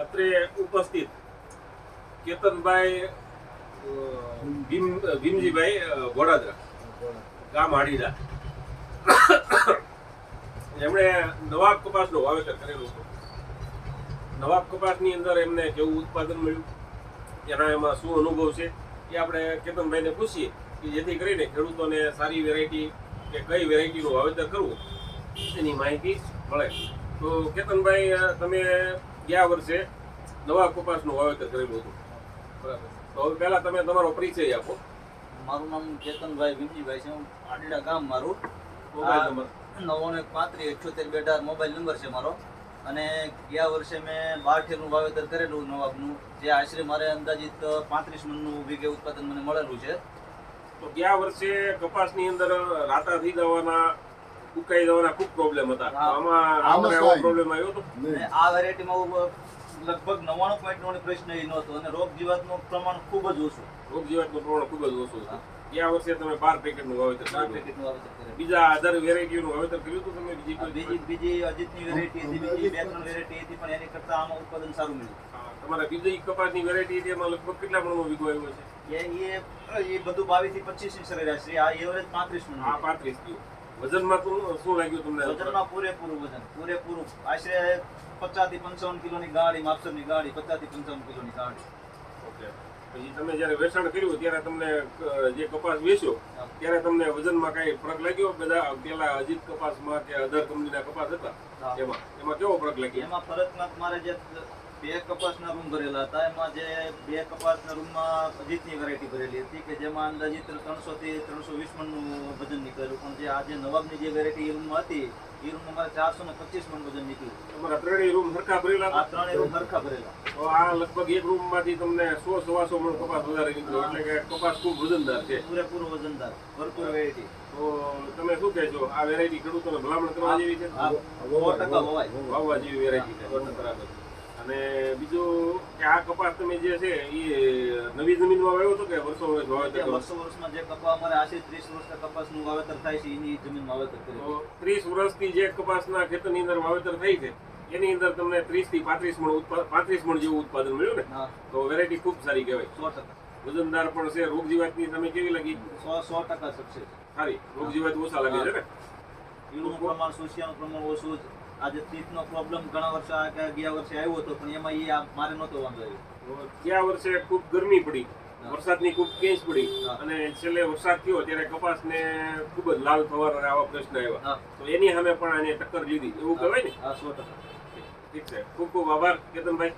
અત્રે ઉપસ્થિત કેતનભાઈ ભીમજીભાઈ ઘોડાદરા ગામ હાડીદા, એમણે નવાબ કપાસનું વાવેતર કરેલું હતું. નવાબ કપાસની અંદર એમને કેવું ઉત્પાદન મળ્યું, એમાં શું અનુભવ છે એ આપણે કેતનભાઈને પૂછીએ કે જેથી કરીને ખેડૂતોને સારી વેરાયટી કે કઈ વેરાયટીનું વાવેતર કરવું એની માહિતી મળે. તો કેતનભાઈ, તમે ગયા વર્ષે નવા કપાસનું વાવેતર કરેલું હતું, બરાબર? તો હવે પહેલા તમે તમારો પરિચય આપો. મારું નામ કેતનભાઈ ભીમજીભાઈ છે. હું આડીડા ગામ મારું. મોબાઈલ નંબર 993578 મોબાઈલ નંબર છે મારો. અને ગયા વર્ષે મેં 12 ઠેરનું વાવેતર કરેલું નવાબનું, જે આશરે મારે અંદાજિત 35 મણનું વીઘે ઉત્પાદન મને મળેલું છે. તો ગયા વર્ષે કપાસની અંદર રાતા થઈ જવાના, ઉકાઈ જવાના ખૂબ પ્રોબ્લેમ હતા. તો આમાં એવો પ્રોબ્લેમ આવ્યો હતો. આ વેરાયટીમાં લગભગ 99.9% પ્રશ્ન એ નહોતો અને રોગ જીવાતનું પ્રમાણ ખૂબ જ ઓછું. રોગ જીવાતનું પ્રમાણ ખૂબ જ ઓછું હતું. ગયા વર્ષે તમે 12 પેકેટનું વાવેતર કર્યું. પેકેટનું વાવેતર કરેલું. બીજા અધર વેરાયટીનું વાવેતર કર્યું હતું તમે? બીજી અજીતની વેરાયટી હતી, બીજી 2-3 વેરાયટી હતી, પણ એની કરતાં આમાં ઉત્પાદન સારું મળ્યું. તમારા બીજી કપાસની વેરાયટી હતી, એમાં લગભગ કેટલા મણનો વીઘો આવ્યો છે? એ બધું 22 થી 25 ની સરેરાશ છે. આ એવરેજ 35 મણ. આ 35 થયું. વજનમાં શું લાગ્યું તમને? વજનમાં પૂરેપૂરું વજન, પૂરેપૂરું આશરે 50 થી 55 કિલોની ગાડી, માપસરની ગાડી, 50 થી 55 કિલોની ગાડી. ઓકે. પછી તમે જ્યારે વેચાણ કર્યું ત્યારે તમને જે કપાસ વેચ્યો ત્યારે તમને વજનમાં કઈ ફરક લાગ્યો? બધા પેલા અજીત કપાસમાં કે અધર કંપનીના કપાસ હતા એમાં કેવો ફરક લાગ્યો? એમાં ફરકમાં મારે જે 2 કપાસના રૂમ ભરેલા હતા, એમાં જે 2 કપાસના રૂમમાં અજીતની વેરાયટી ભરેલી હતી કે જેમાં અંદાજિત 300 થી 320 મણનું વજન નીકળેલું. પણ જે આજે નવાબની જે વેરાયટી એ રૂમમાં હતી એ રૂમમાં મારે 425 મણ વજન નીકળ્યું. તમારા ત્રણેય રૂમ સરખા ભરેલા? આ ત્રણેય રૂમ સરખા ભરેલા. તો આ લગભગ એક રૂમમાંથી તમને 100-125 મણ કપાસ વધારે નીકળ્યો, એટલે કે કપાસ ખૂબ વજનદાર છે. પૂરેપૂરો વજનદાર, ભરપૂર વેરાયટી. તો તમે શું કહેશો, આ વેરાયટી ખેડૂતોને ભલામણ કરવા જેવી છે? 100% વાવવા જેવી વેરાયટી છે. બરાબર. અને બીજું કે આ કપાસ તમે જે છે એ નવી જમીનમાં વાવ્યો હતો કે વર્ષો વર્ષ વાવેતર? વર્ષમાં જે કપા અમારે આશરે 30 વર્ષના કપાસનું વાવેતર થાય છે એની જમીનમાં વાવેતર કર્યું. તો 30 વર્ષથી જે કપાસના ખેતરની અંદર વાવેતર થઈ છે એની અંદર તમને 30 થી 35 મણ જેવું ઉત્પાદન મળ્યું ને? તો વેરાયટી ખૂબ સારી કહેવાય. 100%. વજનદાર પણ છે. રોગ જીવાતની તમે કેવી લાગી? 100% સક્સેસ. સારી. રોગ જીવાત ઓછા લાગે છે ને? ઈળનું પ્રમાણ, સોશિયાનું પ્રમાણ ઓછું. આજે તીતનો પ્રોબ્લેમ ઘણા વર્ષ ગયા વર્ષે આવ્યો હતો, પણ એમાં મારે નહોતો વાંધો આવ્યો. ગયા વર્ષે ખૂબ ગરમી પડી, વરસાદની ખૂબ ખેંચ પડી અને છેલ્લે વરસાદ થયો ત્યારે કપાસને ખૂબ જ લાલ થવાના આવા પ્રશ્ન આવ્યા. તો એની સામે પણ આને ટક્કર લીધી એવું કહેવાય ને? 100%. ઠીક છે. ખૂબ ખૂબ આભાર કેતનભાઈ.